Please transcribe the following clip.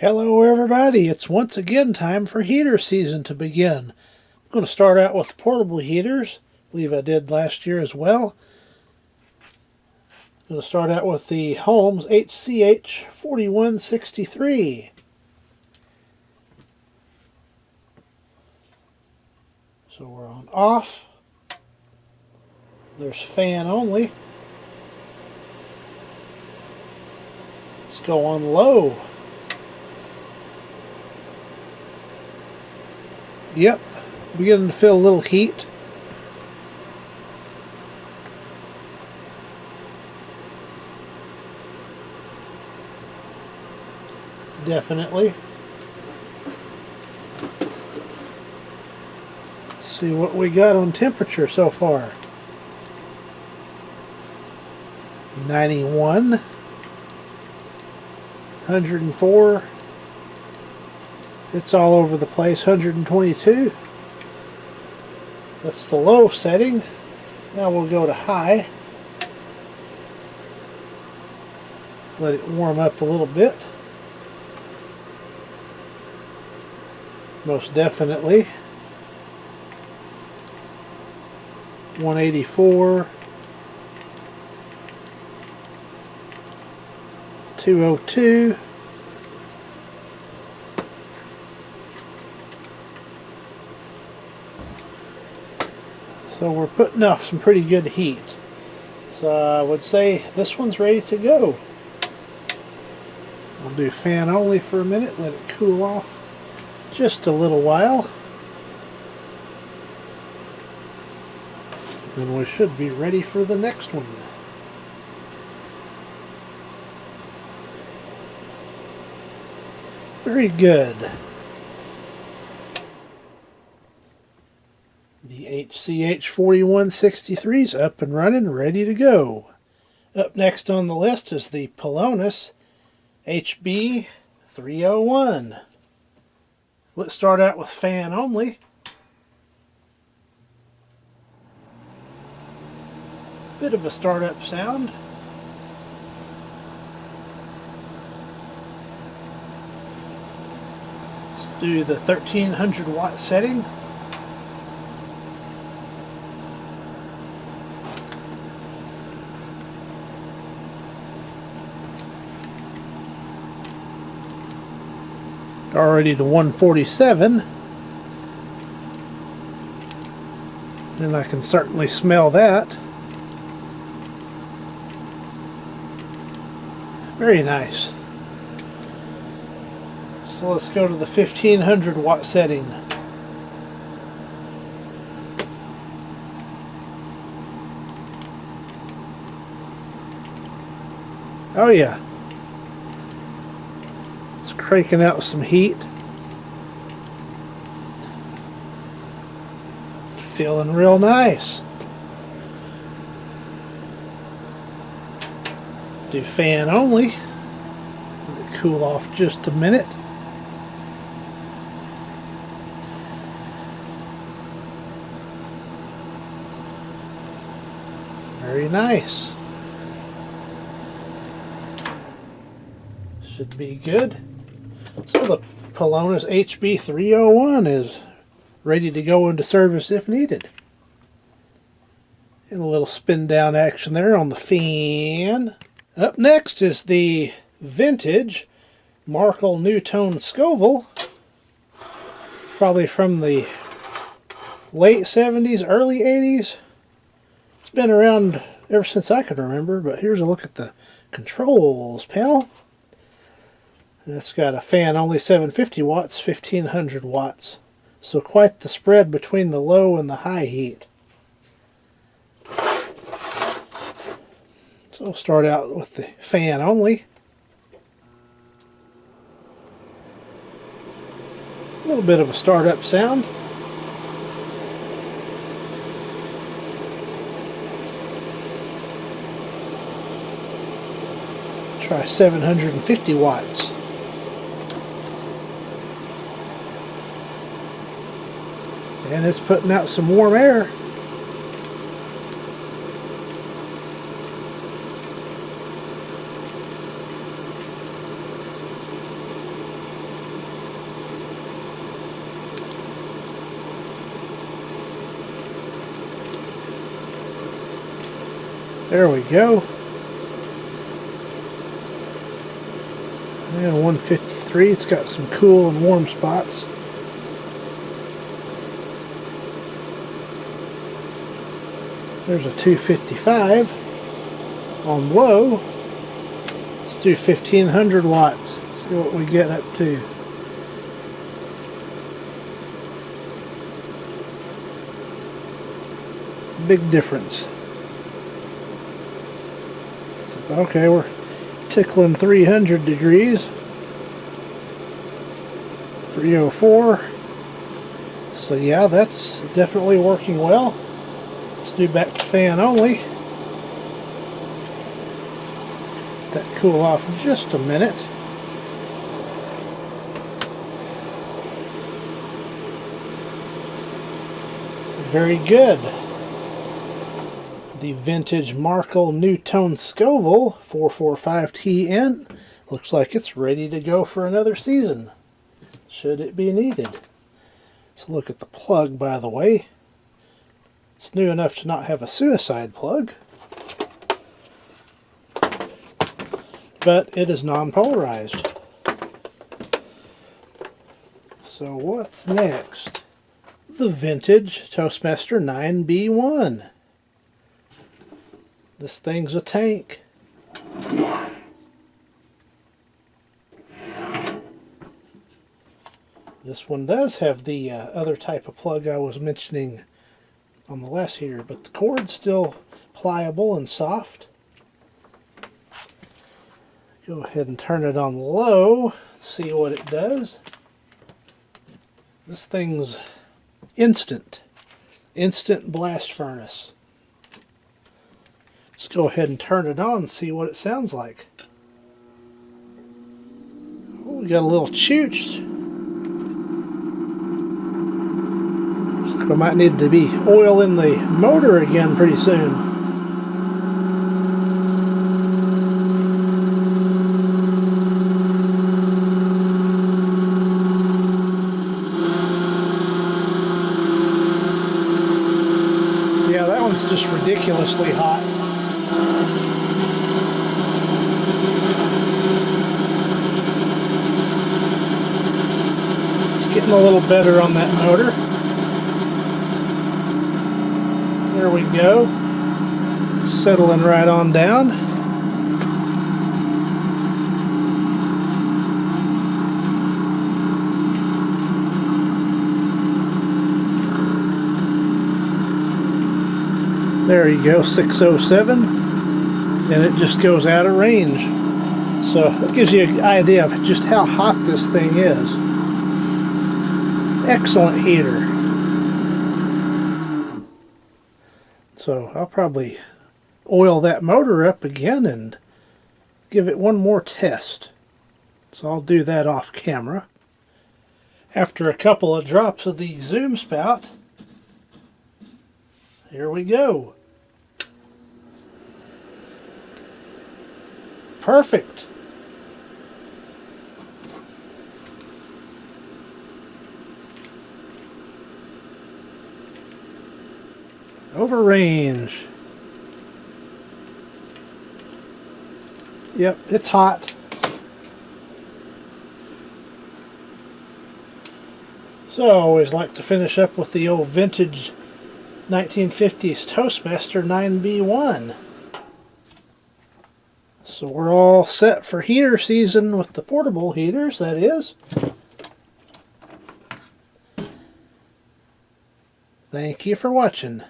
Hello everybody, it's once again time for heater season to begin. I'm going to start out with portable heaters. I believe I did last year as well. I'm going to start out with the Holmes HCH-4163. So we're on off. There's fan only. Let's go on low. Yep, beginning to feel a little heat. Definitely. Let's see what we got on temperature so far. 91, 104. It's all over the place. 122. That's the low setting. Now we'll go to high. Let it warm up a little bit. Most definitely. 184. 202. So we're putting off some pretty good heat. So I would say this one's ready to go. I'll do fan only for a minute, let it cool off just a little while. Then we should be ready for the next one. Very good. The HCH-4163 is up and running, ready to go. Up next on the list is the Penonis HB-301. Let's start out with fan only. Bit of a startup sound. Let's do the 1300 watt setting. Already to 147, and I can certainly smell that. Very nice. So let's go to the 1500 watt setting. Oh yeah. Cranking out some heat. Feeling real nice. Do fan only. Let it cool off just a minute. Very nice. Should be good. So the Penonis HB-301 is ready to go into service if needed. And a little spin down action there on the fan. Up next is the vintage Markel NuTone Scovill. Probably from the late 70s, early 80s. It's been around ever since I can remember, but here's a look at the controls panel. It's got a fan only 750 watts, 1500 watts. So quite the spread between the low and the high heat. So we'll start out with the fan only. A little bit of a startup sound. Try 750 watts. And it's putting out some warm air. There we go. And 153. It's got some cool and warm spots. There's a 255 on low. Let's do 1500 watts. See what we get up to. Big difference. Okay, we're tickling 300 degrees. 304. So yeah, that's definitely working well. Let's do back to fan only. Let that cool off just a minute. Very good. The vintage Markel NuTone Scovill 445TN looks like it's ready to go for another season, should it be needed. So look at the plug, by the way. It's new enough to not have a suicide plug, but it is non-polarized. So what's next? The vintage Toastmaster 9B1. This thing's a tank. This one does have the other type of plug I was mentioning on the last heater, but the cord's still pliable and soft. Go ahead and turn it on low, see what it does. This thing's instant blast furnace. Let's go ahead and turn it on and see what it sounds like. Oh, we got a little chooch. Looks like I might need to be oiling the motor again pretty soon. Yeah, that one's just ridiculously hot. Getting a little better on that motor. There we go. Settling right on down. There you go, 607. And it just goes out of range. So it gives you an idea of just how hot this thing is. Excellent heater. So I'll probably oil that motor up again and give it one more test. So I'll do that off camera. After a couple of drops of the zoom spout, here we go. Perfect. Over range. Yep, it's hot. So I always like to finish up with the old vintage 1950s Toastmaster 9B1. So we're all set for heater season with the portable heaters, that is. Thank you for watching.